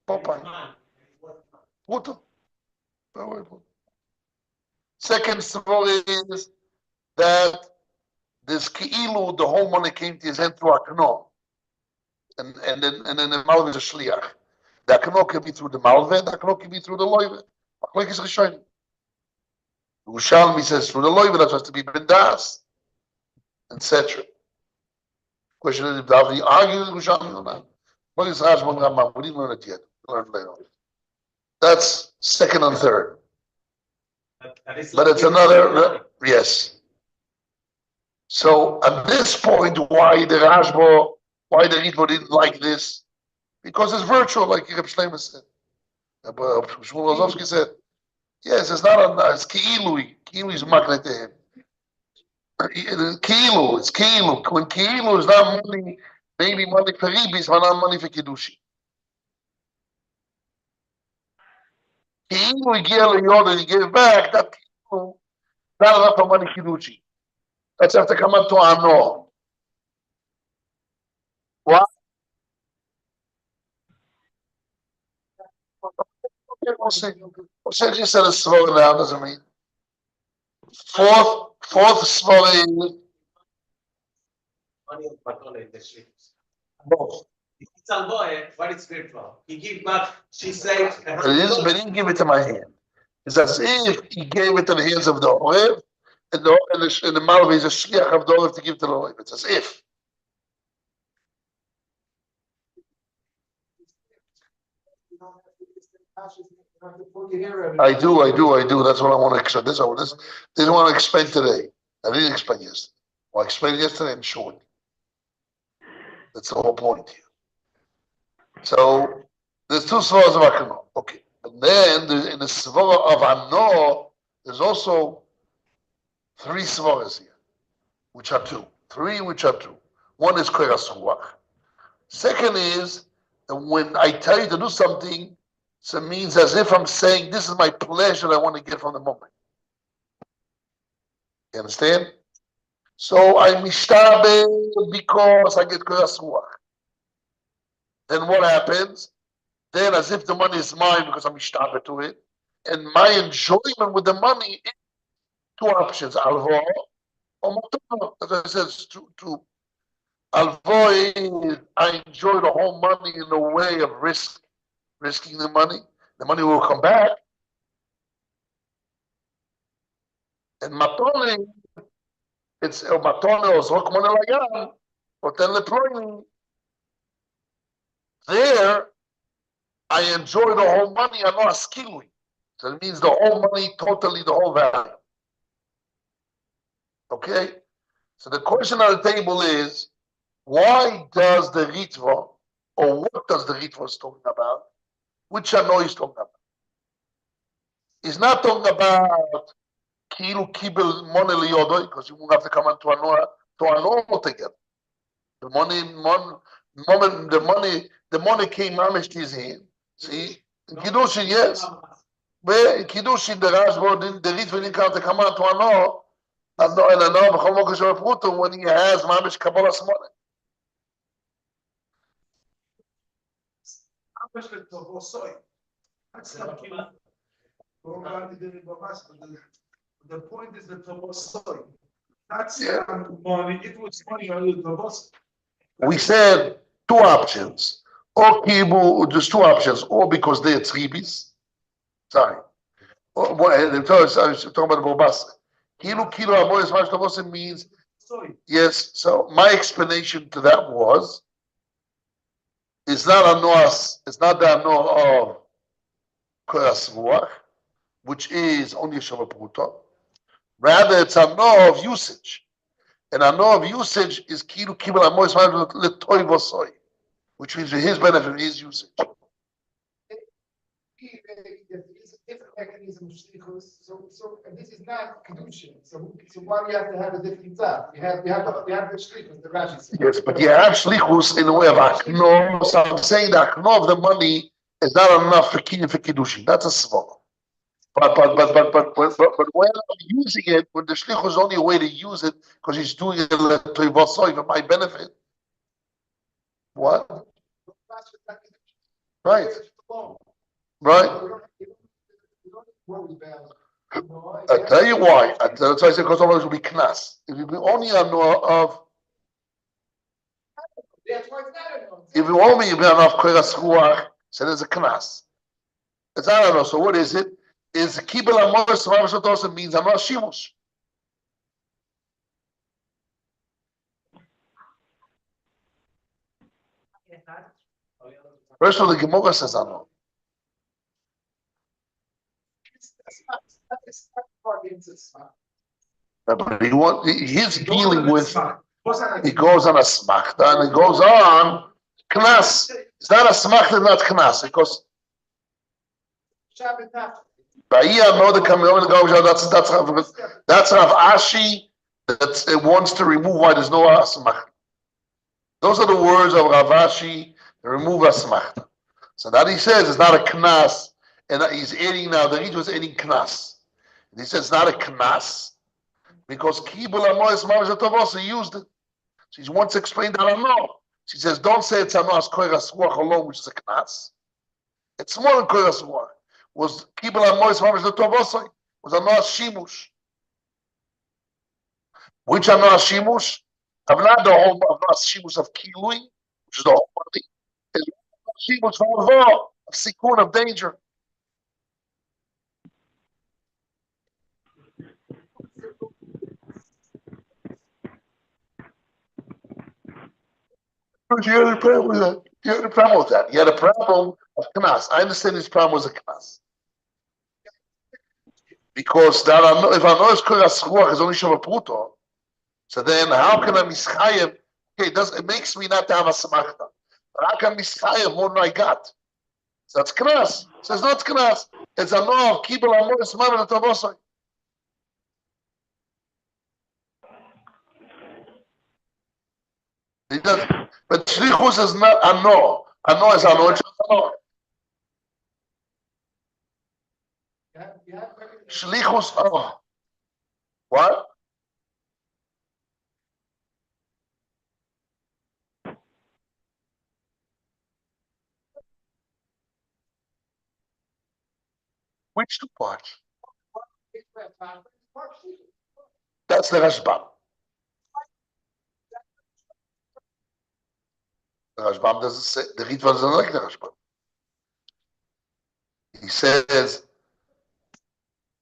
Popeye. Pruta. Second story is that this Ki'ilu, the whole money came to his hand through Akno. And then the Malve is a Shliach. The Akno can be through the Malve, and the Akno can be through the Loive. Like is Rishonim. Yerushalmi says through the Loive, that has to be Bindas, etc. Question is, have we argued with Yerushalmi or not? What is Rashbam Rambam? We didn't learn it yet. We'll learn it later. That's second and third. But it's another, yes. So at this point, why the Ritva didn't like this? Because it's virtual, like Reb Shlomo said. Shmuel Rozovsky said, yes, it's not it's Ki'ilu. Ki'ilu is magnet to him. Ki'ilu, it's Ki'ilu. When Ki'ilu is not money, maybe money for Ribis, but not money for Kiddushi. Ki'ilu, he gave Yoda, he gave back, that Ki'ilu, not enough for money Kiddushi. Let's have to come up to Ano. What? Okay, we'll see. We'll see. Just said it's slow down, doesn't mean. Fourth story. Both. If it's Alboe, what is great for? He give back, she said. But he didn't give it to my hand. It's as if he gave it to the hands of the Orev, and the Malvi is a shliach of the Orev to give to the Orev. It's as if. I do. That's what I want to explain. This I want to explain today. I didn't explain yesterday. Well, I explained yesterday in short. That's the whole point here. So there's two svaras of Akano. Okay. And then in the svara of Ano, there's also three svaras here, which are two. Three which are two. One is Koras Ruach. Second is that when I tell you to do something, so it means as if I'm saying, this is my pleasure I want to get from the moment. You understand? So I'm mishtabe because I get Koras Ruach. Then what happens? Then as if the money is mine because I'm mishtabe to it. And my enjoyment with the money is two options, alvo or matana. As I said, to alvo, I enjoy the whole money in a way of risking the money. The money will come back. And matone, it's matone or zok money lagan, or ten leproim. There, I enjoy the whole money. I'm not skilled. So it means the whole money, totally the whole value. Okay? So the question on the table is, why does the Ritva, or what does the Ritva is talking about? Which Ano is talking about? He's not talking about Kilu Kibel Money Liyodo, because you won't have to come on to Ano altogether. The money came mamish to his hand. See? In Kiddushin, yes. But in Kiddushin, the Rashba, the Ritva didn't come to come on to Ano, and Ano, when he has mamish Kabbalah's money. The point is the Tobosoy. That's money. It was money on the Tobos. We said two options. Or Kibu, there's two options. Or because they're tzribis. Sorry. I was talking about the Bobas. Kilo Amoyes Mashtabosim means. Yes. So my explanation to that was. It's not the Ano of Koras Ruach, which is only Shabbat Pruta. Rather, it's Ano of usage. And Ano of usage is Kilu Kibel Amois Letoy Vosoy, which means for his benefit, his usage. Different mechanism of so this is not kedushin. So why do you have to have a different tzad? You have the shlichus, the Rashi says. Yes, but you have shlichus in a way of akno. So I'm saying the akno of the money is not enough for kedushin. That's a svara. But when I'm using it, when the shlichus is only a way to use it because he's doing it for my benefit. What? Right. Right? I tell you why. That's why I say because otherwise it will be knas. If you be only a know of, if you only be enough koiras ruach, so there's a knas. It's I don't know. So what is it? Is kibel amos mamash also means I'm not shimush. First of all, the Gemara says I know. But he's dealing with. He goes on a smachta and he goes on knas. It's not a smachta, not knas, because Ba'iyah know the kamyon that's Rav Ashi that it wants to remove why there's no asmachta. Those are the words of Rav Ashi to remove asmachta. So that he says it's not a knas, and he's adding now. The Rit was adding knas. And he says it's not a knas because kibul amoyes mamash he used it. So he wants to explain that I know. She says, don't say it's anos koiras ruach alone, which is a knas. It's more than koiras ruach. Was kibul amoyes mamash letovosai. Was anos shimush. Which anos shimush? I'm not the whole anos shimush of kilui, which is the whole body. It's shimush of sikun, of danger. You had a problem with that. You had a problem with that. You had a problem of knas. I understand his problem was a knas. Because that if I know it's koiras ruach is only shava pruto, so then how can I mischayim? Okay, it makes me not to have a samachta. But how can I mischayim more than I got? So that's knas. So it's not knas. It's a no of kibul amoris mamen atavosai. He does, but shlichus is not a no. A no is a no. It's a no. Shlichus, oh, what? Which two parts? That's the Rashbam. The Rashbam doesn't say, the Ritva doesn't like the Rashbam. He says,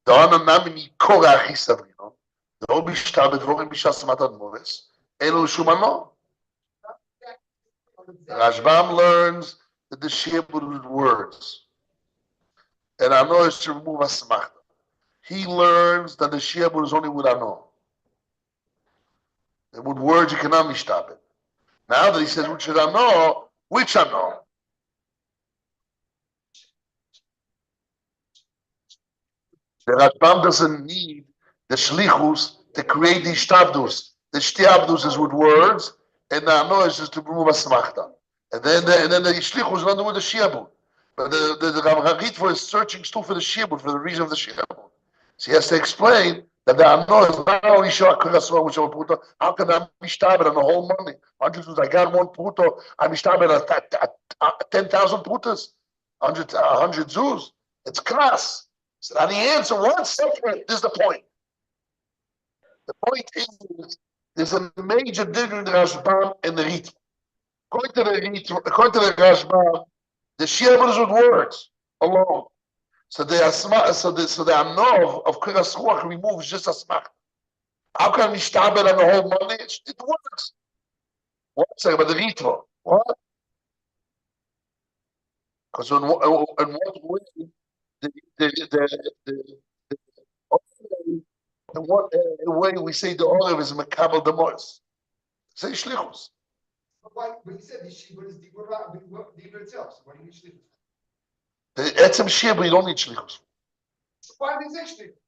Da'ana namini korach hisavrino, Da'o bishtabet vorim bishasmat admores, Elu shumano. Rashbam learns that the Shebud with words. And Ano is to remove a smachta. He learns that the Shebud is only with Ano. And with words you cannot mishtabet. Now that he says which is Ano, which Ano? The Rashbam doesn't need the shlichus to create the shtabdus. The shtabdus is with words, and the Ano is just to remove a smachta. And then the shlichus is not with the shiabud. But the Rav Ritva is searching still for the shiabud, for the reason of the shiabud. So he has to explain that the Ano is not only shah kuraswa, which is a pruto. How can I mishtabed on the whole money? I got one pruto, I mishtabed at 10,000 prutas, 100 zuz. It's class. So now the answer, one second, this is the point. The point is, there's a major difference in the Rashbam and the Ritva. According to the Rashbam, the Shebud is with words alone. So the Anov of Kiras Ruach removes just a smach. How can we stop it on the whole money? It works. One second, but the Ritva, what? Because in one way, in what way we say the olive is makabel demos. Say shlichus. But you said the shibud is dibur itself. So why do you need shlichus? The etzem shibud you don't need shlichus. Why do you say shlichus?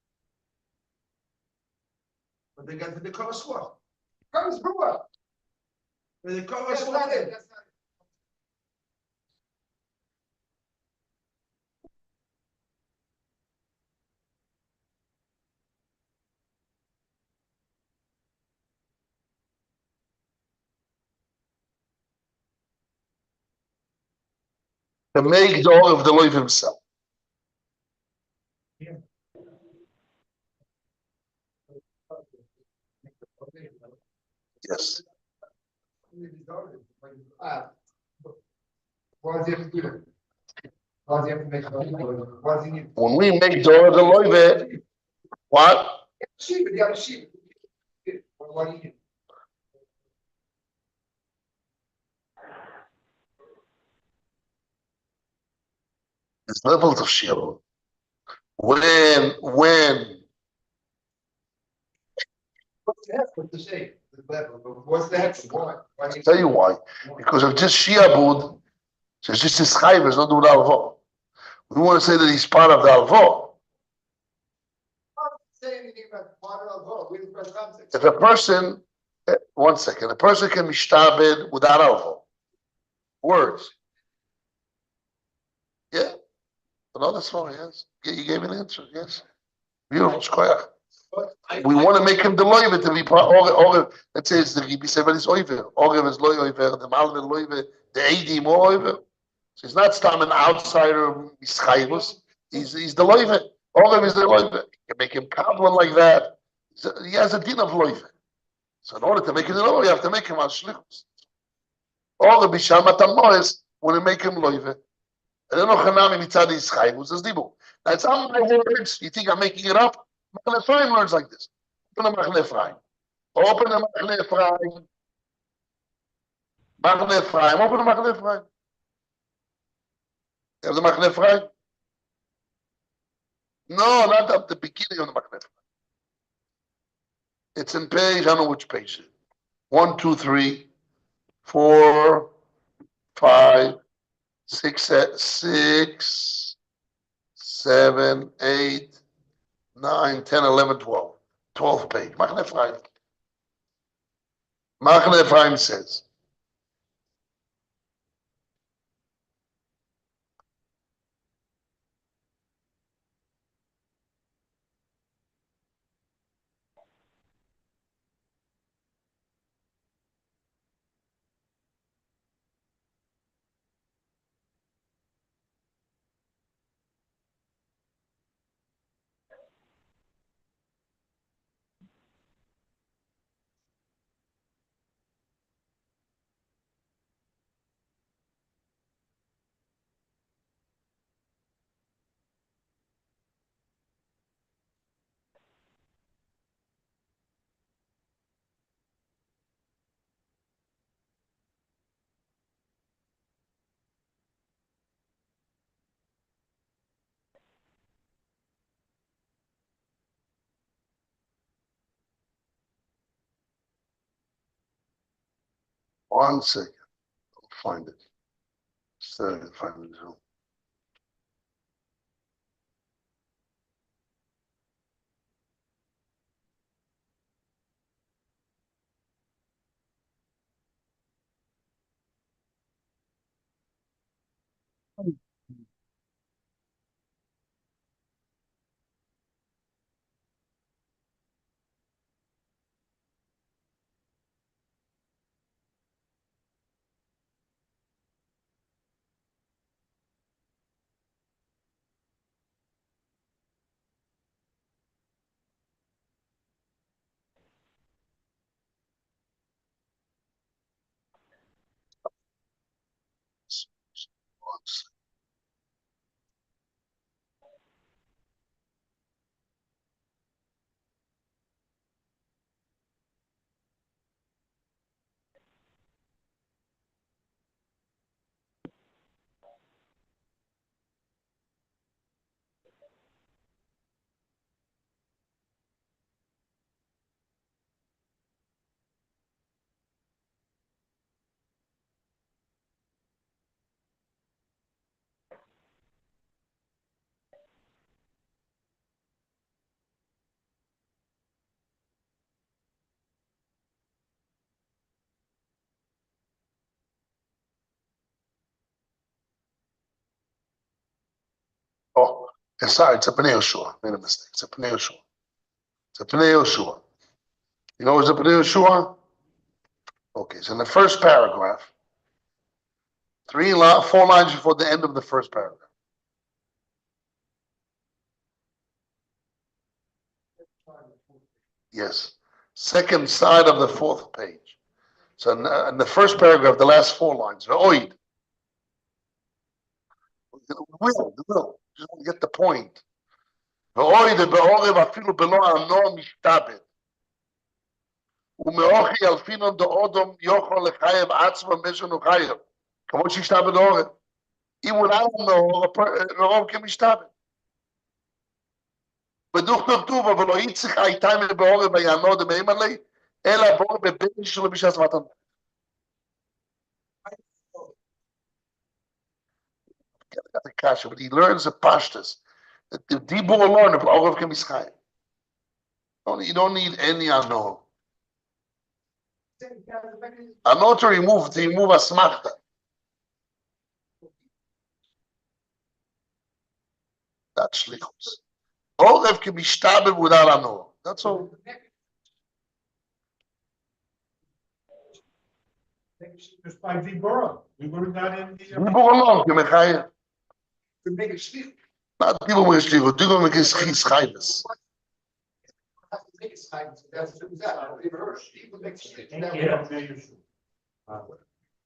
But they got the koraswa. Comes brewer. The That's koraswa. not it. That's not it. to make the oil of the loiv himself. Yes. Why does he have to do that? Why does he have to make a Why does he need? When we make the oil of the loiv, what? Sheep, you have a sheep. Why do you need? There's levels of shiur. When What's the head? What's the shape? The level. What's the head? Why? Why? I'll tell you why. Because of just shiabud, so it's just his chayv is not doing alvo. We want to say that he's part of the alvo. Say anything about part of the with the first context. If a person, one second, a person can be shtabed without alvo. Words. Yeah. No, that's fine, yes. You gave an answer, yes. Beautiful, shkoyach. We want to make him the loive to be part. Or let's say it's the Rebbe Sefer is oiver. Or is loy oiver. The malve loive. The edim oiver. So he's not stam an outsider. Mischayvus. He's the loive. Or is the loive. You can make him kabbalah like that. He has a din of loive. So in order to make him the loive, you have to make him al shlichus. Or b'shamat hamoes want to make him loive. And then ochanami mitzad Yischayvus is dibu. Now it's all my words. You think I'm making it up? Machne Ephraim learns like this. Open the Machne Ephraim. Open the Machne Ephraim. Machne Ephraim. Open the Machne Ephraim. You have the Machne Ephraim? No, not at the beginning of the Machne Ephraim. It's in page, I don't know which page. 1, 2, 3, 4, 5, 6, 7, 8, 9, 10, 11, 12. 12th page. Machne Ephraim. Machne Ephraim says, one second. I'll find it. Find it. One second. Oh, sorry, it's a Pnei Yoshua. Made a mistake. It's a Pnei Yoshua. It's a Pnei Yoshua. You know what's a Pnei Yoshua? Okay, so in the first paragraph, 4 lines before the end of the first paragraph. Yes. Second side of the 4th page. So in the first paragraph, the last 4 lines. Oid. Will. Just want to get the point. ואוי דבעורב אפילו בלא ענו משתבט. ומאוכי אלפינון דאודום יוכל לחייב עצמו משנו חייב. כמו שישתבט עורב. אם הוא לא רוב כמשתבט. בדוח כתוב, אבל לא יצריך הייתה מבעורב ויענו דמאים עלי, אלא בעורב בבן שלו בשעת מתן. The kasha, but he learns the pashtas. The dibur alone of Orav can be schayim. You don't need any ano. Ano to remove asmachta. That's shlichus. Orav can be shtabed without ano. That's all. Just by dibur. We were not in the. Dibur alone can be chayim. To make it shlichus. Not people with shlichus. People make his chayim.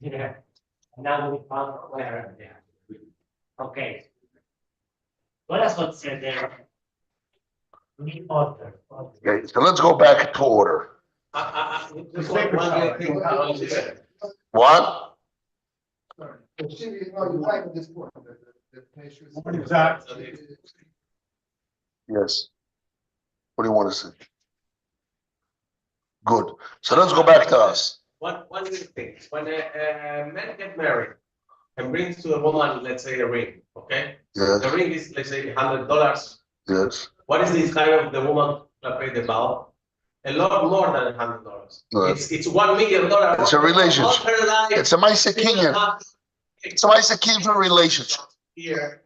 Yeah. Now we found where there. Okay. What else was said there? We need order. Okay, so let's go back to order. Just one thing I want to say. What? Exactly. Yes. What do you want to say? Good. So let's go back to us. One thing, when a man gets married and brings to a woman, let's say, a ring, okay? Yes. The ring is, let's say, $100. Yes. What is the time of the woman to pay the vow? A lot more than $100. Right. It's $1 million. It's a relationship. All her life, It's a Maisa Kinyan. It's a Maisa Kinyan for a relationship. Here,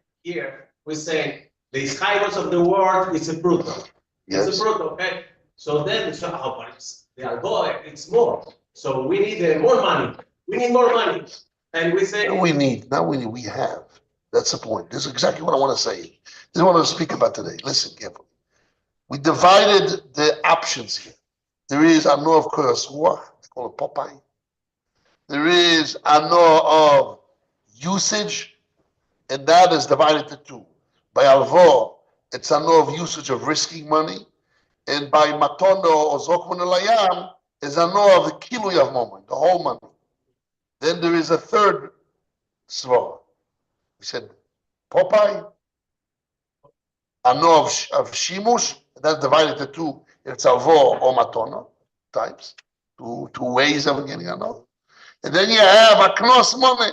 we're saying the schairos of the world is a brute. Yes. It's a brute, okay? So then, but it's the alcohol, it's more. So we need more money. We need more money. And we say. We have. That's the point. This is exactly what I want to say. This is what I want to speak about today. Listen carefully. We divided the options here. There is Ano of Koras Ruach, I call it Popeye. There is Ano of usage, and that is divided into 2. By Alvo, it's Ano of usage of risking money, and by Matono or Zokman Elayam is Ano of the Kilui of moment, the whole money. Then there is a third Svara. We said Popeye, Ano of Shimush, that's divided into 2. It's Alvo or Matono types, two ways of getting Ano. And then you have Aknos money.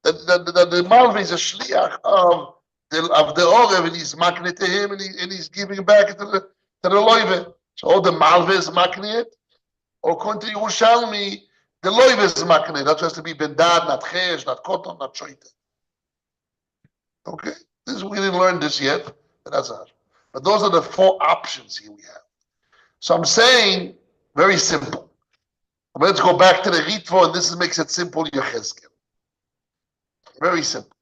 The Malvi is a shliach of the Orev, and he's makne to him, and he's giving back to the Loive. So the Malvi is makne it, or according to Yerushalmi, the Loive is makne. That has to be Bendad, not Chesh, not Koton, not Shoite. Okay, we didn't learn this yet, but that's us. But those are the 4 options here we have. So I'm saying, very simple. Let's go back to the Ritvo, and this makes it simple, Yechezkel. Very simple.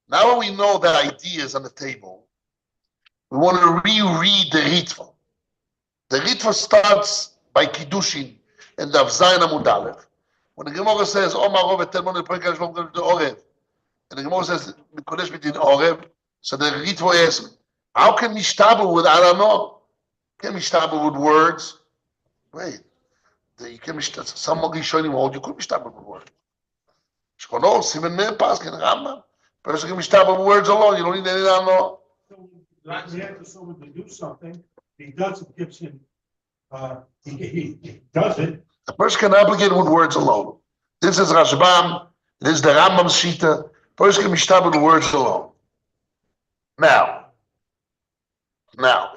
Now we know that idea is on the table. We want to reread the Ritva. The Ritva starts by Kiddushin and the Avzayin Amud Aleph. When the Gemara says, Omar Ovet Telmon Leprekah Shlom Gel Orev, and the Gemara says, Mikodesh B'din Orev, so the Ritva asks, how can Mishtabu with Arano? Can Mishtabu with words? Wait. You can Mishtabu, some Rishonim hold, you could Mishtabu with words. Shkono, Simen Meir Paskin, Rambam. Person can Mishtabu with words alone, you don't need any Arano. So we have to someone to do something, he does it, gives him, he does it. A person can applicate with words alone. This is Rashbam, this is the Rambam Shita. Person can Mishtabu with words alone. Now,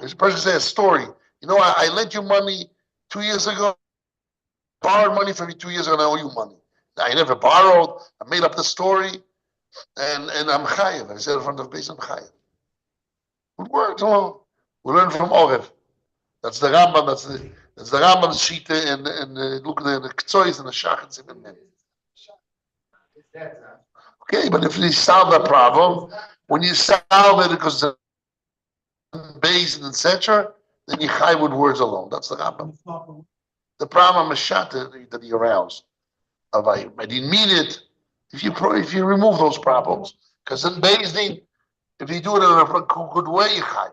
this person say a story. You know, I lent you money 2 years ago, borrowed money from you 2 years ago, and I owe you money. I never borrowed, I made up the story, and I'm chayiv. I said in front of base, I'm chayiv. With words alone. We learn from Orev. That's the Rambam, that's the Rambam's Shita, and look at the Ktsois and the Shach and Simen Men. That's Okay, but if you solve the problem, when you solve it because it's based and etc., then you chai with words alone. That's the Rambam. It's not the- The problem is shot that he aroused. I didn't mean it. If you remove those problems, because in Bezdin, if you do it in a good way, you chai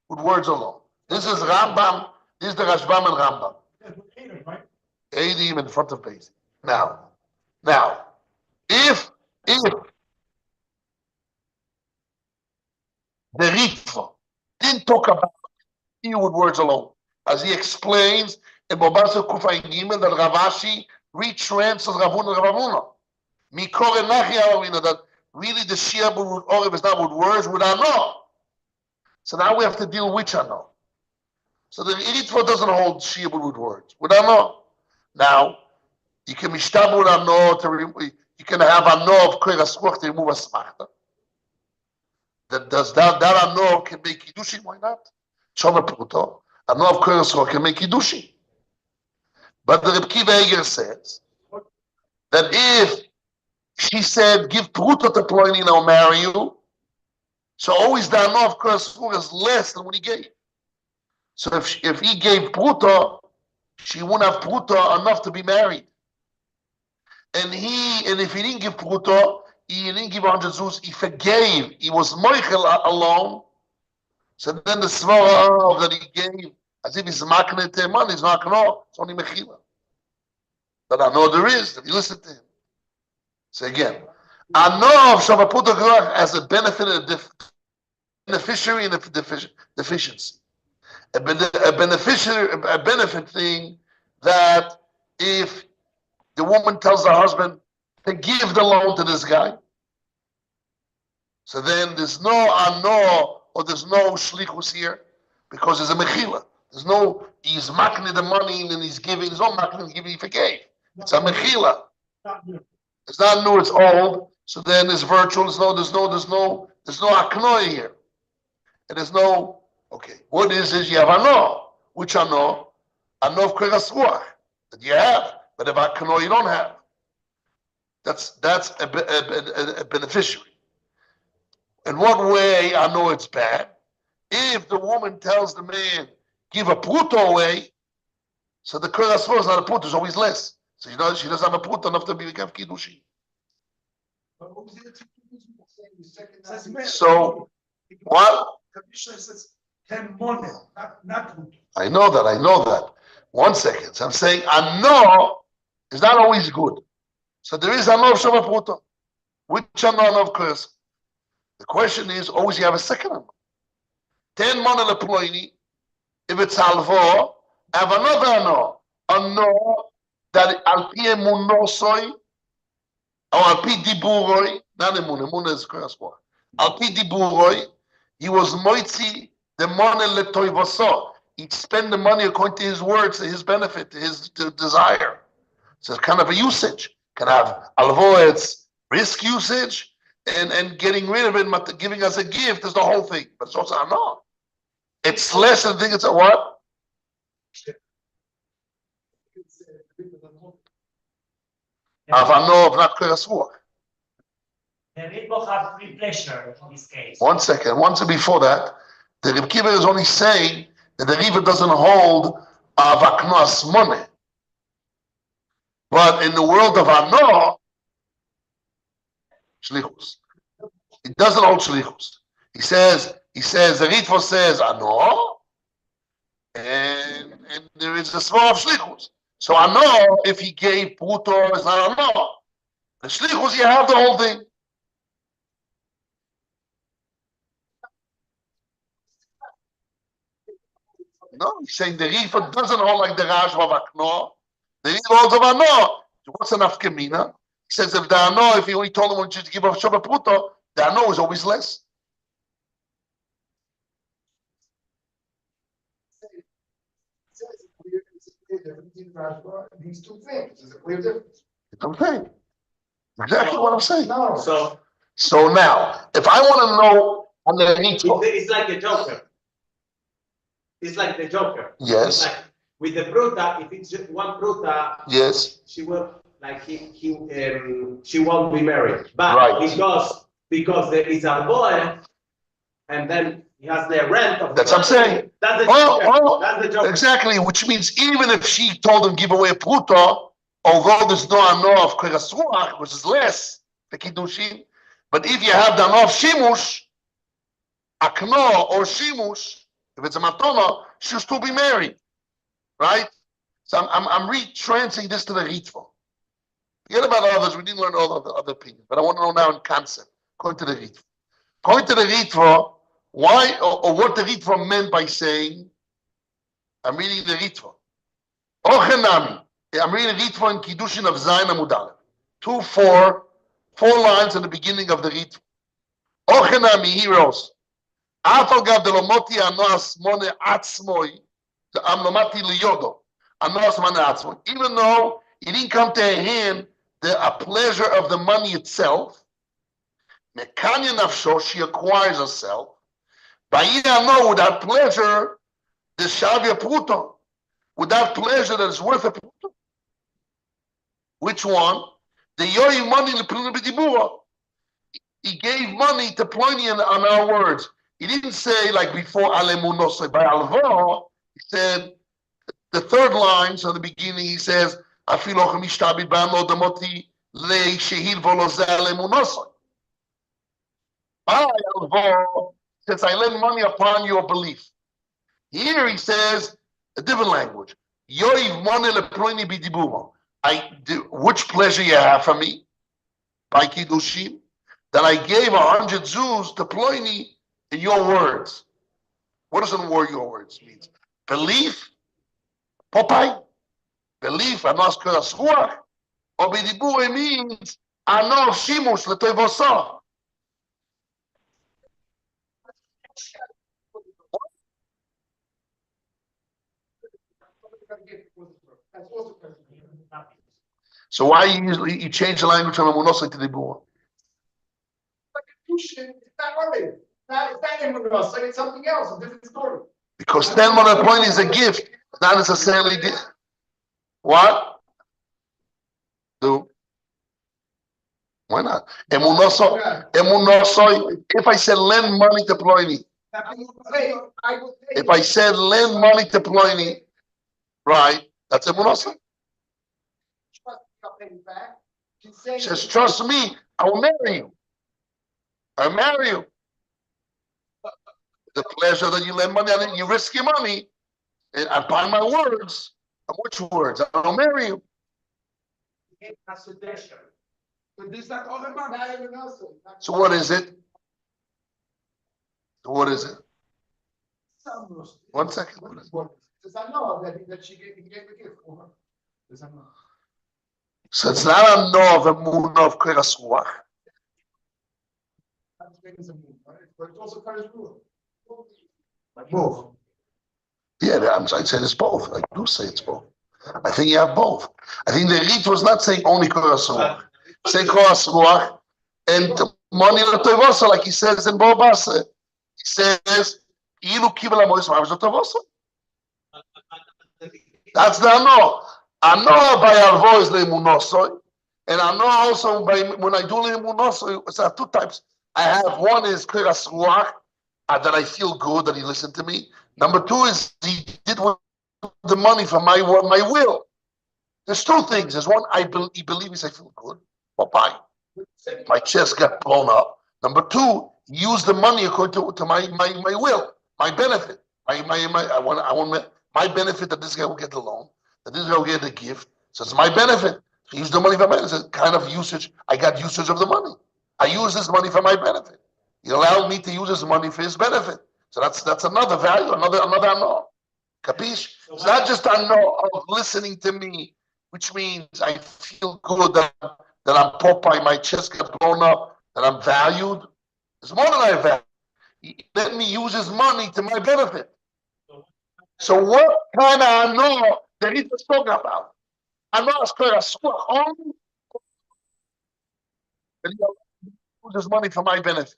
with words alone. This is Rambam. This is the Rashbam and Rambam. Yeah, but Adam, right? Eidim in front of Bezdin. Now, if the Ritva didn't talk about you with words alone, as he explains in Bobasa Kufa Gimel that Ravashi retranslates Ravuna Ravuna. Mikore Nachi Alavina, that really the Shia with Orev is not with words, with Ano. So now we have to deal with Ano. So the Ritva doesn't hold Shia with words, with Ano. Now, you can mishtab with Ano, you can have Ano of Koras Ruach to remove a smachta. That Ano can make Kiddushin, why not? Shoma Pruto. Ano of Koras Ruach can make Kiddushin. But the Reb Kiva Eger says that if she said, give Pruto to Ploini and I'll marry you, so always the Ano of Koras Ruach is less than what he gave. So if he gave Pruto, she wouldn't have Pruto enough to be married. And if he didn't give Pruto, he didn't give 100 zuz, he forgave. He was Moichel alone. So then the svara that he gave, as if he's makne to money, he's not no, it's only mechila. But I know there is, if you listen to him. So again, I know of Shavaputa Grach as a benefit and a beneficiary and a deficiency. A benefit thing that if the woman tells the husband to give the loan to this guy, so then there's no ano or there's no shlichus here because there's a mechila. There's no, he's makne the money and he's giving, there's no makne giving, he forgave. It's a mechila. Not new. It's not new, it's old. So then it's virtual. There's no aknoy here. And there's no, okay, what is you have ano, which ano of Koras Ruach that you have, but if aknoy you don't have. That's a beneficiary. In what way I know it's bad? If the woman tells the man, give a pruto away, so the Koras Ruach is not a pruto, it's always less. So she doesn't have a pruto enough to be a kiddushi. But what was the other two saying the second Says half? man. So what? The Mishnah says 10 money, not good. I know that. 1 second. So I'm saying I know is not always good. So there is ano of Shava Pruto. Which ano of Koras? The question is, always you have a second ano. 10 money leploini. If it's halvo, have another ano. Ano that al pi emunosoi or al pi diburoi. Not emun is Koras Ruach. Al pi diburoi, he was moitzi the money letoivaso. He'd spend the money according to his words, to his benefit, to his desire. So it's kind of a usage. Can have alvo, it's risk usage and getting rid of it, but giving us a gift is the whole thing. But it's also no. It's less than think it's a what? Avano of not Koras Ruach. The Ritva have free pleasure in this case. 1 second. Once before that, the Reb Kiva is only saying that the Riva doesn't hold avaknos money. But in the world of Ano, shlichus. It doesn't hold shlichus. He says, the Ritva says Ano, and there is a small of shlichus. So Ano, if he gave Pruto, it's not Ano. The shlichus, you have the whole thing. No, he's saying the Rifa doesn't hold like the Rash of Akno. The Rifa holds of Ano. What's an Afkamina? He says if the Ano, if he only told him to give a Shabbat Pruto, the Ano is always less. It's a clear difference between Rashba and these two things. There's a clear difference. It's okay. Exactly what I'm saying. No. So now, if I want to know on the Rifa, It's like the Joker. It's like the Joker. yes, It's like with the pruta, if it's just one pruta, yes, she will like she won't be married, but Right. because there is a boy, and then he has the rent of. That's what I'm saying. That's the Oh, That's the joke. exactly, which means even if she told him give away a pruta, although there's no ano of kerasuach, which is less the kiddushin, but if you have the ano of shimush, akno or shimush, if it's a matona, she'll still be married, right? So I'm retranslating this to the ritva. Forget about others. We didn't learn all the other opinions, but I want to know now in concept. According to the ritva, why or what the ritva meant by saying, I'm reading the ritva. Ochenami. I'm reading ritva in kiddushin of Zayin Amud Aleph. 4 lines in the beginning of the ritva. Ochenami, he wrote, Afal gav delomoti anos mone atzmoi, the amnomati liyodo, anos mone atzmoi. Even though it didn't come to a hand a pleasure of the money itself, mekanya nafsho, she acquires herself. Ba'ida no, without pleasure, the shavia pruto, without pleasure that is worth a pruto. Which one? The yoi money l'pluni b'dibura. He gave money to Pliny on our words. He didn't say like before alemunosoi by alvo. He said the 3rd line. So in the beginning he says afilochem ishtabid ba'ano damoti le shehil voloze alemunosoi. By alvo says I lend money upon your belief. Here he says a different language. Yoiv money leploni b'dibura. Which pleasure you have for me by kiddushin? That I gave 100 zuz to Pliny in your words. What does the word your words means? Belief, Popeye, belief, anos kerasuach, or b'dibur means ano shimush l'toivosa. So why you change the language from emunosai to dibur? It's not money. It's not emunos. It's something else. A different story. Because 10 money point is a gift, not necessarily. What? Do? Why not? Emunosoi. If I said lend money to Pliny, if I said lend money to Pliny, right? That's emunosoi. She says, trust me, I will marry you. I'll marry you. The pleasure that you lend money, and you risk your money, and I buy my words. Which words? I'll marry you. So what is it? What is it? 1 second. What is it? I know that she gave the gift for her. So it's not a no of a moon of kerasuach. But it's also kind of rule. Both. Yeah, I'd say it's both. I do say it's both. I think you have both. I think the Rit was not saying only kerasuach. Saying kerasuach and money l'toivosa, like he says in Bobasa. He says, "Ilu kibel amois ma'avish l'toivosa." That's the ano. Ano by alvo is le'emunosoi, and ano also by when I do le'emunosoi. It's 2 types. I have one is kerasuach. That I feel good that he listened to me. Number 2 is he did with the money for my will. There's 2 things. There's one, he believes I feel good. Bye. My chest got blown up. Number 2, use the money according to my will, my benefit. I want my benefit that this guy will get the loan, that this guy will get the gift. So it's my benefit. So use the money for my benefit. It's a kind of usage. I got usage of the money. I use this money for my benefit. He allowed me to use his money for his benefit. So that's another value, another no. Capiche? It's not just a no of listening to me, which means I feel good that I'm Popeye, my chest got blown up, that I'm valued. It's more than I value. He let me use his money to my benefit. So what kind of no that he was talking about? I know it's called a squat only. That he use his money for my benefit.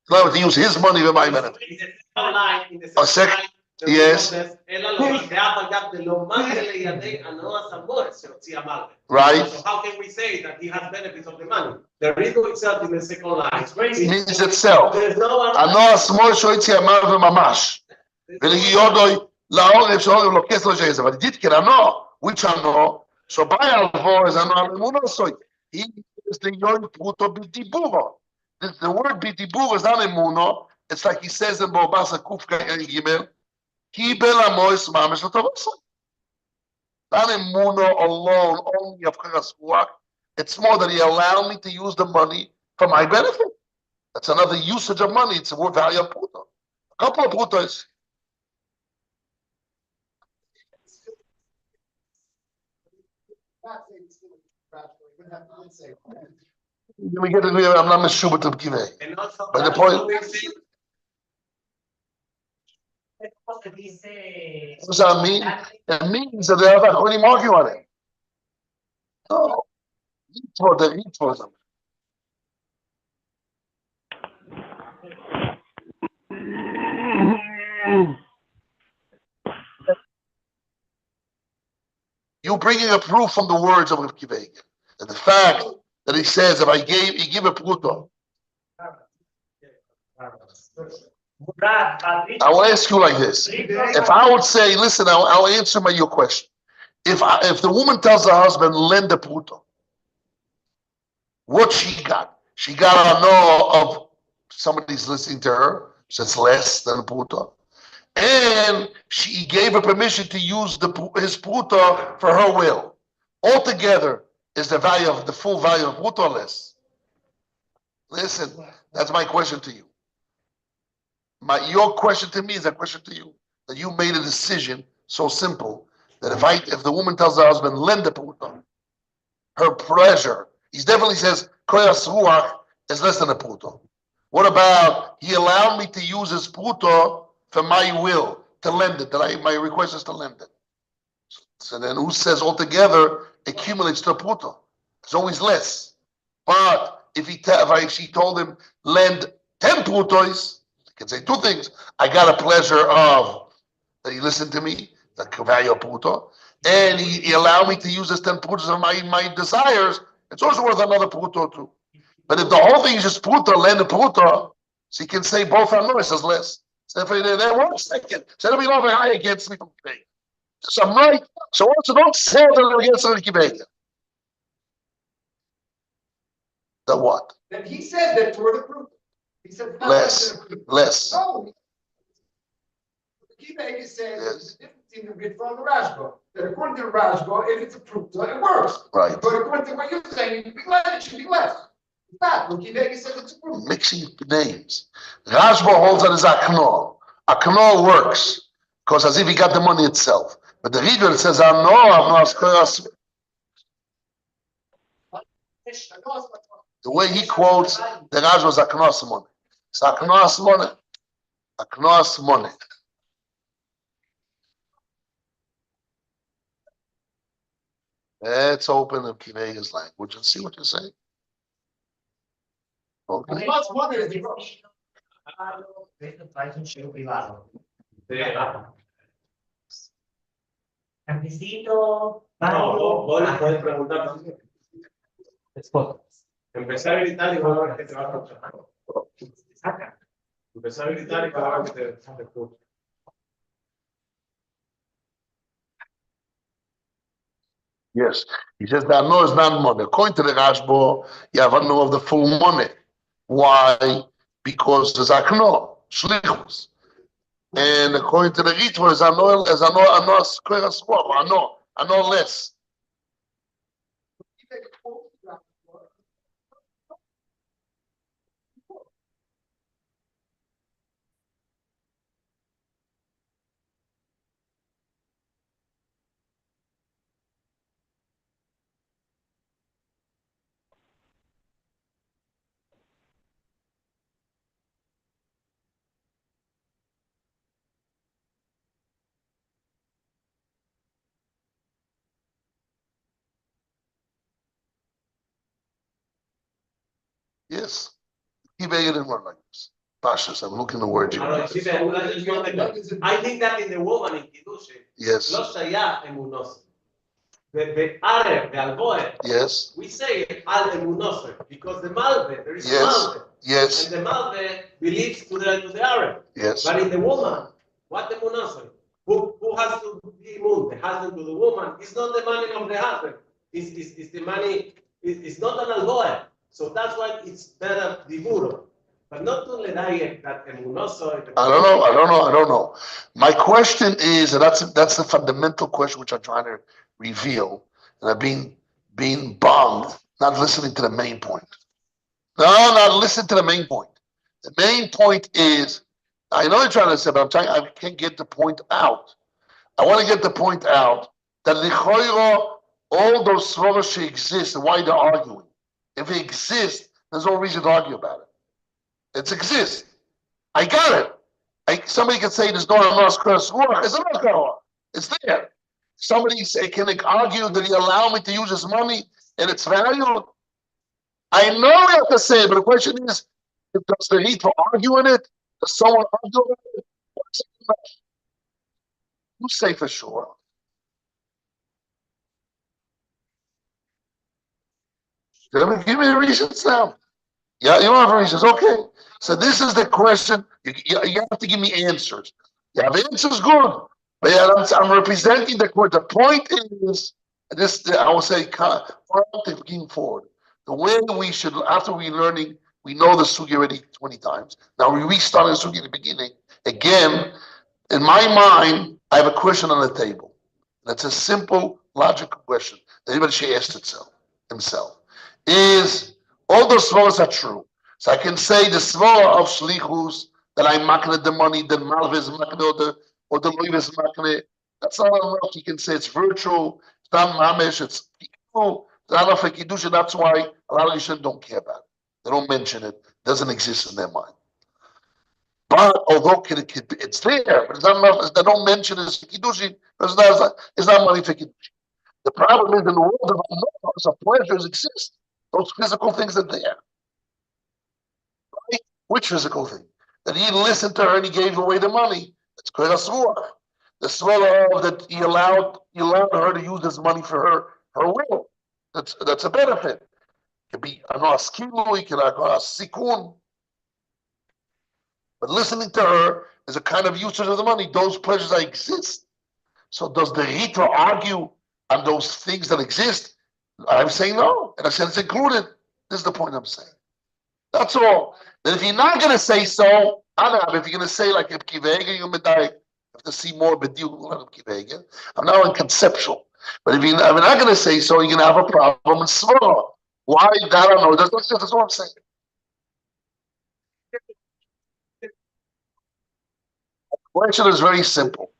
No, to use his money for my benefit. In the second line, A second. Yes. אלא לוקח אגב דלא מנגה לידי הנועס המורס שהוציא המלך. Right. So how can we say that he has benefits of the money? The rigo itself in the second line. It means itself. There's no one. הנוער השמאל שהוציא אמר וממש. ולגיודוי לעורף שעורף לו כסף לא שיש. אבל דידקן, הנוער, which הנוער, so by alvo is הנוער אמונו סוי. He is the young pruto b'diburo. The word b'diburo is not emuno. It's like he says in Bobasa Kufka and Gimel, Kibel amois mamish l'tovosai. Not emuno alone, only of Karasuach. It's more that he allowed me to use the money for my benefit. That's another usage of money. It's a word value of pruto. A couple of prutos. Not say it's still rational, you wouldn't have to say. We get it. I'm not Meshubat of Kiveh. And also, But the that's point- what we say. What does he say? What does that mean? It means that they have a really argue on it. No. Eat for them. You're bringing a proof from the words of Rav Kiveh. And the fact that he says, if he give a pruto. I will ask you like this. If I would say, listen, I'll answer your question. If the woman tells her husband, lend a pruto, what she got? She got a no of somebody's listening to her, so it's less than a pruto. And he gave her permission to use his pruto for her will. Altogether, is the value of the full value of pruto less? Listen, that's my question to you. Your question to me is a question to you. That you made a decision so simple that if the woman tells her husband, lend the pruto, her pleasure, he definitely says, koyas ruach is less than a pruto. What about, he allowed me to use his pruto for my will, to lend it, my request is to lend it. So then who says altogether accumulates to a pruto? It's always less. But if she told him, lend 10 prutos, he can say two things. I got a pleasure of that he listened to me, the value of pruto, and he allowed me to use this 10 prutos of my desires. It's also worth another pruto too. But if the whole thing is just pruto, lend a pruto, so he can say both are noise as less. So if they one second, so it'll be over high against me from today. So I'm right. So also don't sell them against the Kibbe. The what? Then he said that toward the proof. He said. Less. No. Kibbe says Yes. the difference in the bit from the Rashba. That according to the Rashba, if it's a proof, it works. Right. But according to what you're saying, it should be less. It should be less. It's not. Kibbe says it's a proof. Mixing names. Rashba holds that as Aknor. Aknor works because as if he got the money itself. But the reader says, I'm not. The way he quotes the Rashba is Aknos money. It's Aknos money. Aknos money. Let's open the Kivega's language and see what you say. Okay. Plus one is the rush. Cafecito, No, vos baño. puedes preguntar. Empezar a gritar y luego a ver qué te va a escuchar. Saca. Empezar a gritar y luego a ver qué te escucha. Yes. He says that no is not money. According to the Rashba, you have a no of the full money. Why? Because there's Akno, Shlichus. And according to the Ritva, is I know less. Yes. He made it in one like this. Pashas, I'm looking the word. I don't know, you see that, I think that in the woman in Kiddushin, Yes. לא שייך אמונוסי. בערב, בהלבואה, Yes. we say al emunose, because the malve, there is a Yes. malve. Yes. And the malve believes to the Arab. Yes. But in the woman, what emunose? Who has to be imun? The husband to the woman. It's not the money of the husband. It's the money, it's not an alboe. So that's why it's better diburo. But not to ledayek that emunoso. I don't know. My question is, and that's the fundamental question which I'm trying to reveal, and I'm being bummed, not listening to the main point. No, not listen to the main point. The main point is, I know you're trying to say, but I can't get the point out. I want to get the point out that lichoiro, all those svaros exist, and why they're arguing. If they exist, there's no reason to argue about it. It exists. I got it. Somebody can say there's no Hamas curse. It's not. It's there. Somebody can argue that he allowed me to use his money and its value. I know you have to say it, but the question is, does the need for arguing it? Does someone argue it? You say for sure. Give me the reasons now. Yeah, you don't have reasons. Okay. So this is the question. You have to give me answers. You have answers, good. But yeah, I'm representing the court. The point is, this I will say, looking forward. The way we should, after we learning, we know the sugi already 20 times. Now we restart the sugi at the beginning. Again, in my mind, I have a question on the table. That's a simple, logical question that anybody should ask himself. Is all those svaros are true? So I can say the svara of shlichus that I'm makne the money, the malve is makne, or the loiv is makne. That's not enough. You can say it's virtual, it's not mamish, it's people. It's not enough for kiddush, and that's why a lot of Yisrael don't care about it. They don't mention it. It doesn't exist in their mind. But although it's there, but it's not enough. They don't mention it as kiddush. It's not money for kiddush. The problem is in the world of amours, of pleasures exist. Those physical things are there. Right? Which physical thing? That he listened to her and he gave away the money. It's called a svara. The svara that he allowed her to use this money for her will. That's a benefit. It could be a skilu, it could be a sikun. But listening to her is a kind of usage of the money. Those pleasures that exist. So does the Rita argue on those things that exist? I'm saying no. And I said it's included. This is the point I'm saying. That's all. Then if you're not going to say so, if you're going to say like if Kivega, you have to see more Kivega. I'm now in conceptual. But if you're not going to say so, you're going to have a problem in Svara. Why? I don't know. That's what I'm saying. The question is very simple.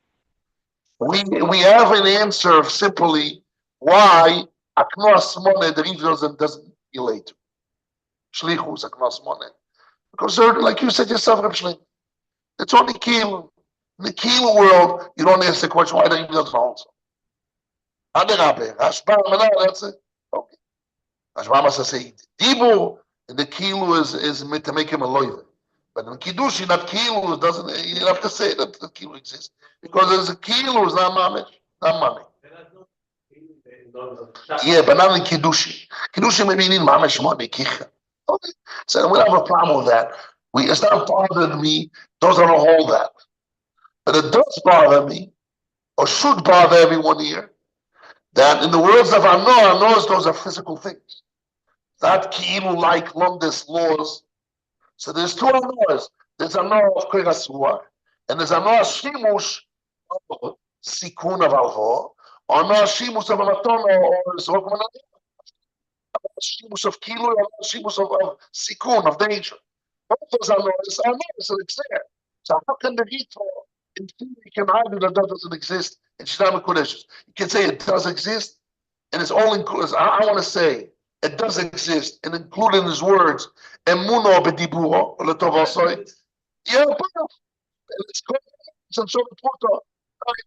We have an answer simply why Aknos Mone, the Riv doesn't relate to. Shlichus Aknos Mone. Because like you said yourself, Reb Shlim, it's only Kiel. In the Kiel world, you don't ask the question why the Riv doesn't also. Adarabe, Rashba, that's it. Okay. Rashba must say Dibur, and the Kiel is meant to make him a loiver. But in Kiddush, not Kiel, it doesn't, you have to say that the Kiel exists. Because there's a Kiel who's not mamish, not money. Yeah, but not in Kiddush. Kiddush maybe need mamish money, kicha. Okay. So we don't have a problem with that. It's not bothering me. Those don't hold that. But it does bother me, or should bother everyone here, that in the words of Anoah, those are physical things. Not ki'ilu like Londis laws. So there's two Anoahs. There's Anoah of Kirasua, and there's Anoah Shimush of Sikun of Alho, or Anoah Shimush of Amatono, or Zokman Shimush of Kilu, or Shimush of Sikun, of danger. Both those Anoahs are Anoahs, so it's there. So how can the Rito, in theory, can argue that doesn't exist in Shidam Kodesh? You can say it does exist, and it's all included. I want to say it does exist, and included in his words, Emuno bediburo, letovasoi. Yeah, but it's called some sort of portal.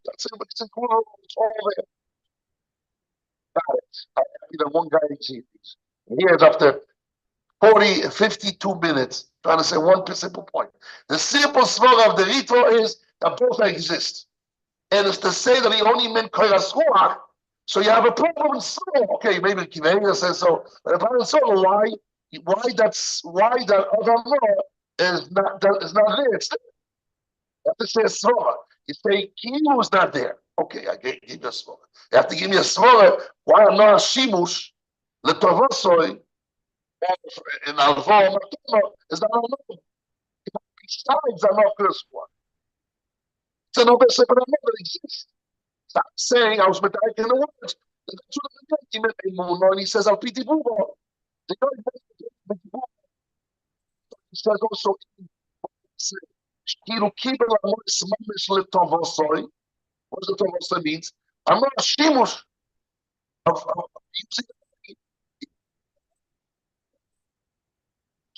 That's it, but it's included. It's all there. Got it. One guy sees these. Years after 52 minutes trying to say one simple point. The simple svara of the Ritva is that both exist. And it's to say that he only meant koras ruach, so you have a problem in svara. Okay, maybe Kiveya says so, but if I don't know why that other law is not there, it's there. You have to say a svara. You say Kilu is not there. Okay, I gave you a svara. You have to give me a svara why I'm not a shimush letovasoi in alvo is not allowed. Besides, I'm not curse one. So no better but that exists. Stop saying I was medayik in the words. That's what he meant and he says Al Piti Bubo. He says also Kilu Kibel Amoris Mamish Letovosoi. What does Letovosoi means? I'm not a shimush of using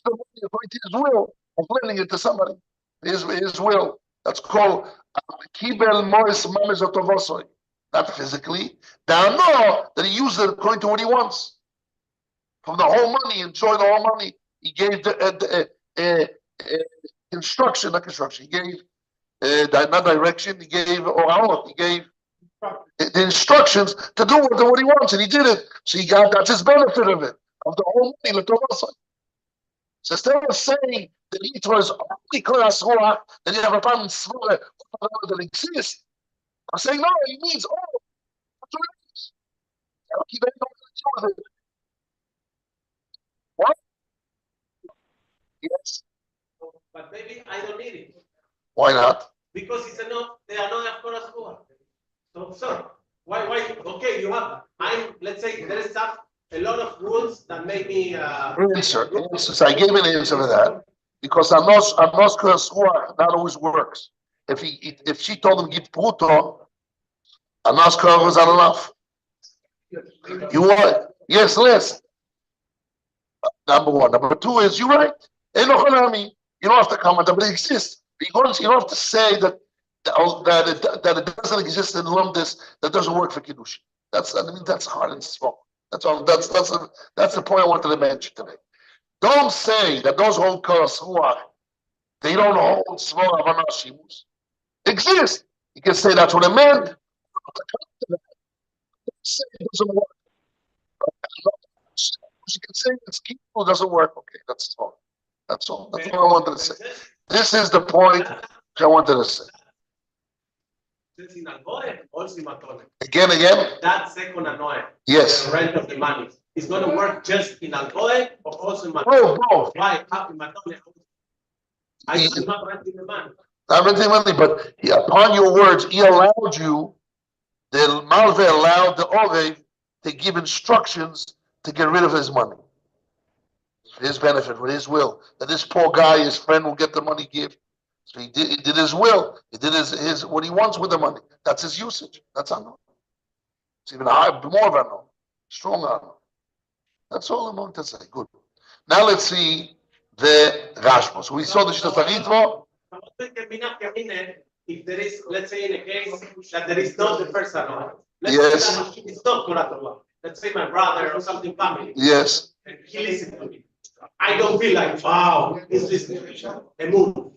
according to his will, of lending it to somebody. His will. That's called Kibel Moris Mamish Letovosoi. Not physically. Now know that he used it according to what he wants. From the whole money, enjoy the whole money. He gave the instruction, not construction. He gave not direction. He gave oralot. He gave the instructions to do what he wants, and he did it. So that's his benefit of it, of the whole money. So instead of saying that it was only koras ruach, then you have a problem svara that exists. I'm saying no. He means that's what it is. I'll keep anything with it. What? Yes. But maybe I don't need it. Why not? Because they are not of koras ruach. So why? Okay, you have. Let's say there is a lot of rules that make me. Answer. So I gave an answer for that because Anos koras ruach not always works. If she told him give pruto, Anos koras was not enough. You want? Yes, list. Number one. Number two is you're right. You don't have to comment, but it exists. You don't have to say that it doesn't exist in Lumdis, that doesn't work for Kiddush. That's hard and small. That's all. That's the point I wanted to mention today. Don't say that those hold koras ruach, they don't hold svara of anashimus. Exist. You can say that's what it meant. Say it doesn't work. You can say it's Kiddush doesn't work. Okay, that's all. That's all. That's all I wanted to say. This is the point I wanted to say. Again. That second anoy. Yes. The rent of the money is going to work just in Algoe or also in Matone. Both. Why? How in Matone? I am not renting the money. Not renting money, but upon your words, he allowed you. The Malve allowed the Orev to give instructions to get rid of his money. For his benefit, for his will. That this poor guy, his friend, will get the money given. So he did his will. He did his what he wants with the money. That's his usage. That's unknown. It's even higher, more of unknown. Strong unknown. That's all I'm going to say. Good. Now let's see the Rashba. So we saw the Shita Ritva. If there is, let's say in a case that there is not the first anoy. Yes. It's not Kuratullah. Let's say my brother or something family. Yes. And he listens to me. I don't feel like, wow, is this a move?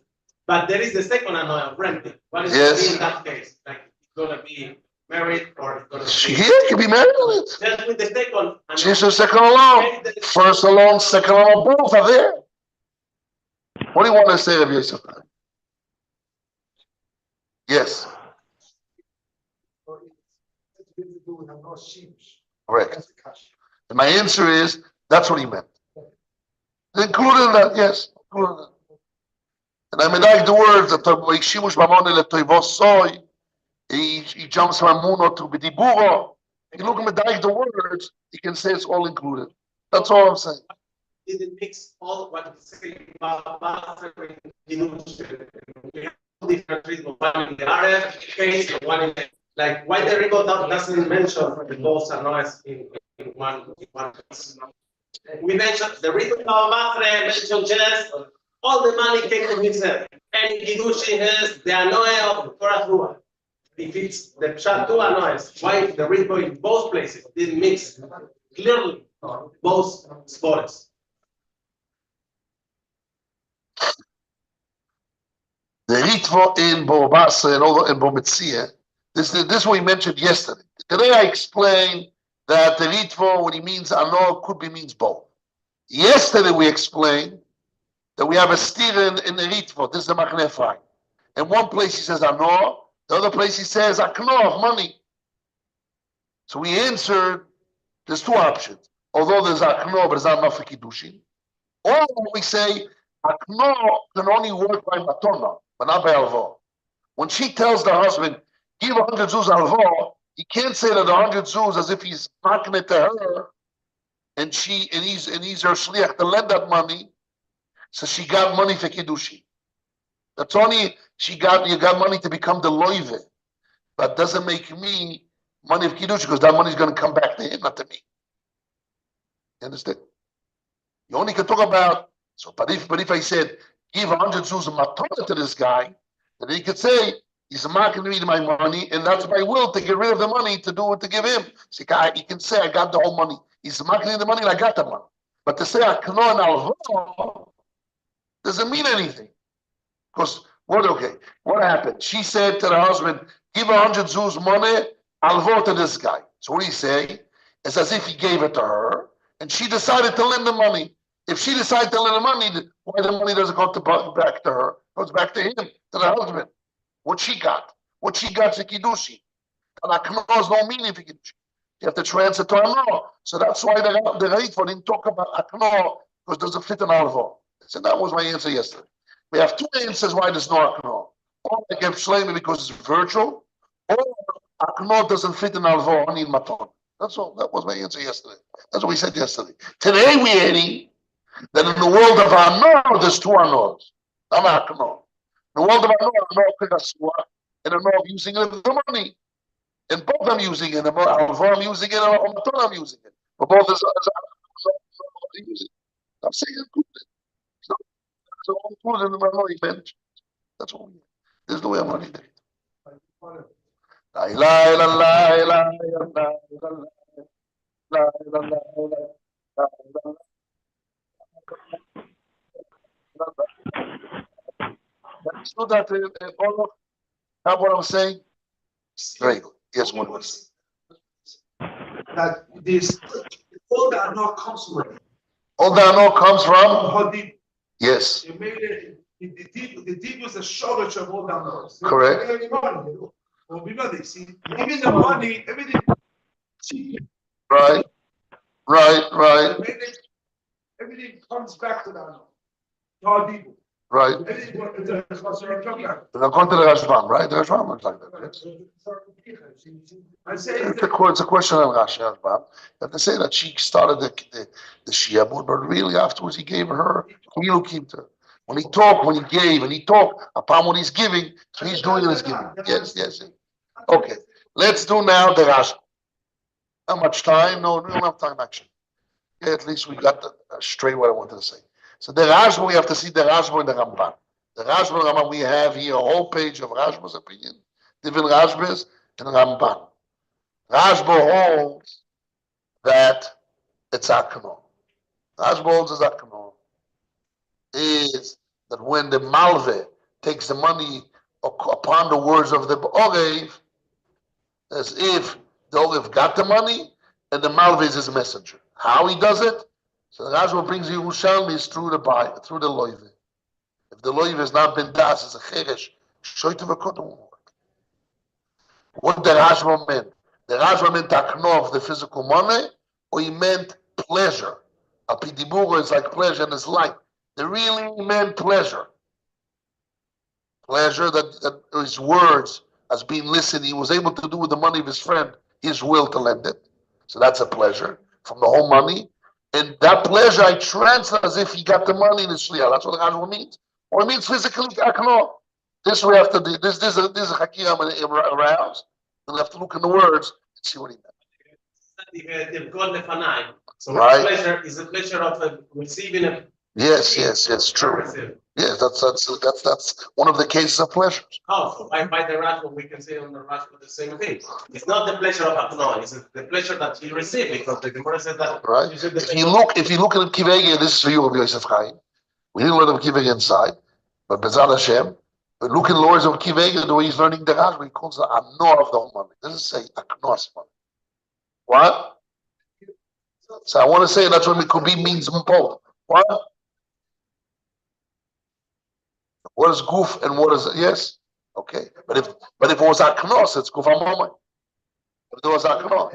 But there is the second anoy of renting. What is it in that case? Like it's gonna be married or it's gonna be. He can be married. Just with the second. She's the second alone. First alone, second alone, both are there. What do you want to say, Rabbi Yosef? Yes. Correct. And my answer is that's what he meant. Included in that, yes. Included in that. And I mean, like the words that he jumps from Muno to Bidiburo. You look at the words, you can say it's all included. That's all I'm saying. Did it mix all what you say about different treatment, one in the RF case, one in the, like why the report doesn't mention the both anoys in one case. We mentioned the report of Mafre mentioned just all the money came to himself. And Kidushi has the anoy of Koras Ruach. If it's the Pshat two anoys, why the report in both places didn't mix clearly both sports? The Ritva in Bobasa and all in Bometzia. This we mentioned yesterday. Today I explained that the Ritva, when he means Anor, could be means both. Yesterday we explained that we have a steer in the Ritva. This is the Machne Efraim. In one place he says Anor, the other place he says Aknor, money. So we answered, there's two options. Although there's Aknor, but it's not enough for Kiddushin. Or we say Aknor can only work by Matona, but not by Alvor. When she tells the husband, give 100 zuz Alvor, he can't say that 100 zuz as if he's knocking it to her, and he's her shliach to lend that money, so she got money for Kiddushin. That's only you got money to become the loive, but doesn't make me money of Kiddushin because that money is going to come back to him, not to me. You understand? You only can talk about but if I said give 100 zuz matona to this guy, then he could say he's marking me my money, and that's my will to get rid of the money to do it to give him. So he can say I got the whole money. He's marking the money, and I got the money. But to say Aknor Alvor doesn't mean anything. Because what happened? She said to the husband, give 100 zuz money, Alvor to this guy. So what do you say? It's as if he gave it to her, and she decided to lend the money. If she decided to lend the money, why the money doesn't go back to her? It goes back to him, to the husband. What she got is a Kiddushi. And Aknor no meaning for Kiddushi. You have to transfer to Anor. So that's why the Ritva didn't talk about Aknor, because it doesn't fit in Alvor. So that was my answer yesterday. We have two answers why there's no Aknor. Or I give Shleimi because it's virtual, or Aknor doesn't fit in Alvor, only in Maton. That's all. That was my answer yesterday. That's what we said yesterday. Today we're adding that in the world of Anor, there's two Anors. I'm Aknor. In the world of Anor Pirasua, and Anor using the money. And both I'm using it. Alvor I'm using it, or Maton I'm using it. But both is using it. I'm saying it. So all in the Anor he mentioned. That's all. There's no way I'm running there. La ilaha illallah, ilaha illallah, la ilaha illallah. So that all of have what I'm saying? Very good. Yes, one was. That this, all that Anor comes from. All that Anor comes from? Hadid. Yes. You made it, the deed was a shortage of all that Anor. Correct. Well, we see, even the money, everything. Right. Everything comes back to that. Hadid. Right. Everything. The Rakonte the Rashbam, right? The Rashbam looks like that. I say It's a question on Rashi Rashbam. You have to say that she started the Shiabud, but really afterwards he gave her Kilu. When he talked, when he gave, and he talked upon what he's giving, so he's doing it as giving. Yes. Okay. Let's do now the Rashi. How much time? No, we don't have time actually. Yeah, at least we got straight what I wanted to say. So the Rashba, we have to see the Rashba and the Ramban. The Rashba and the Ramban, we have here a whole page of Rashba's opinion, different Rashbas and Ramban. Rashba holds that it's Aknor. Rashba holds as Aknor is that when the Malve takes the money upon the words of the Orev, as if the Orev got the money and the Malve is his messenger. How he does it? So the Rashba brings Yerushalmi through the loive. If the loive has not been das, it's a cheresh. Shoyte v'kodem won't work. What the Rashba meant? The Rashba meant aknov, the physical money, or he meant pleasure. A pidibur is like pleasure in his life. They really meant pleasure. Pleasure that his words as being listened, he was able to do with the money of his friend, his will to lend it. So that's a pleasure from the whole money. And that pleasure I translate as if he got the money in his shliach. That's what the Rashba means. Or it means physically aknor. This we have to do. This is a hakira aroused. We'll have to look in the words and see what he meant. So Right. pleasure is the pleasure of receiving a. Yes, true. Yes, that's one of the cases of pleasures. Oh, by the Rashba, we can say on the Rashba the same thing. It's not the pleasure of Aknor, it's the pleasure that he received, because the Gemara said that. Right. If you look at Kivege, this is for you, Rabbi Yosef Chaim. We didn't let him Kivege inside, but Bezal Hashem, But look in Lords of Kivega, the way he's learning the Rashi, he calls it a nor of the whole money. It doesn't say a knos money. What? So I want to say that's what Mikubi means both. What? What is goof and what is yes? Okay. But if it was a knos, it's goof moment. If there was a knos.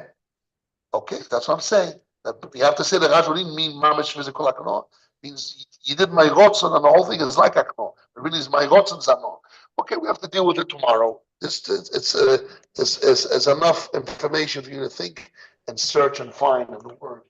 Okay, that's what I'm saying. That you have to say the Rashi didn't mean mamish physical akno. Means you did my rotzen and the whole thing is like akno. It really is my rotzen zano. Okay, we have to deal with it tomorrow. It's enough information for you to think and search and find in the word.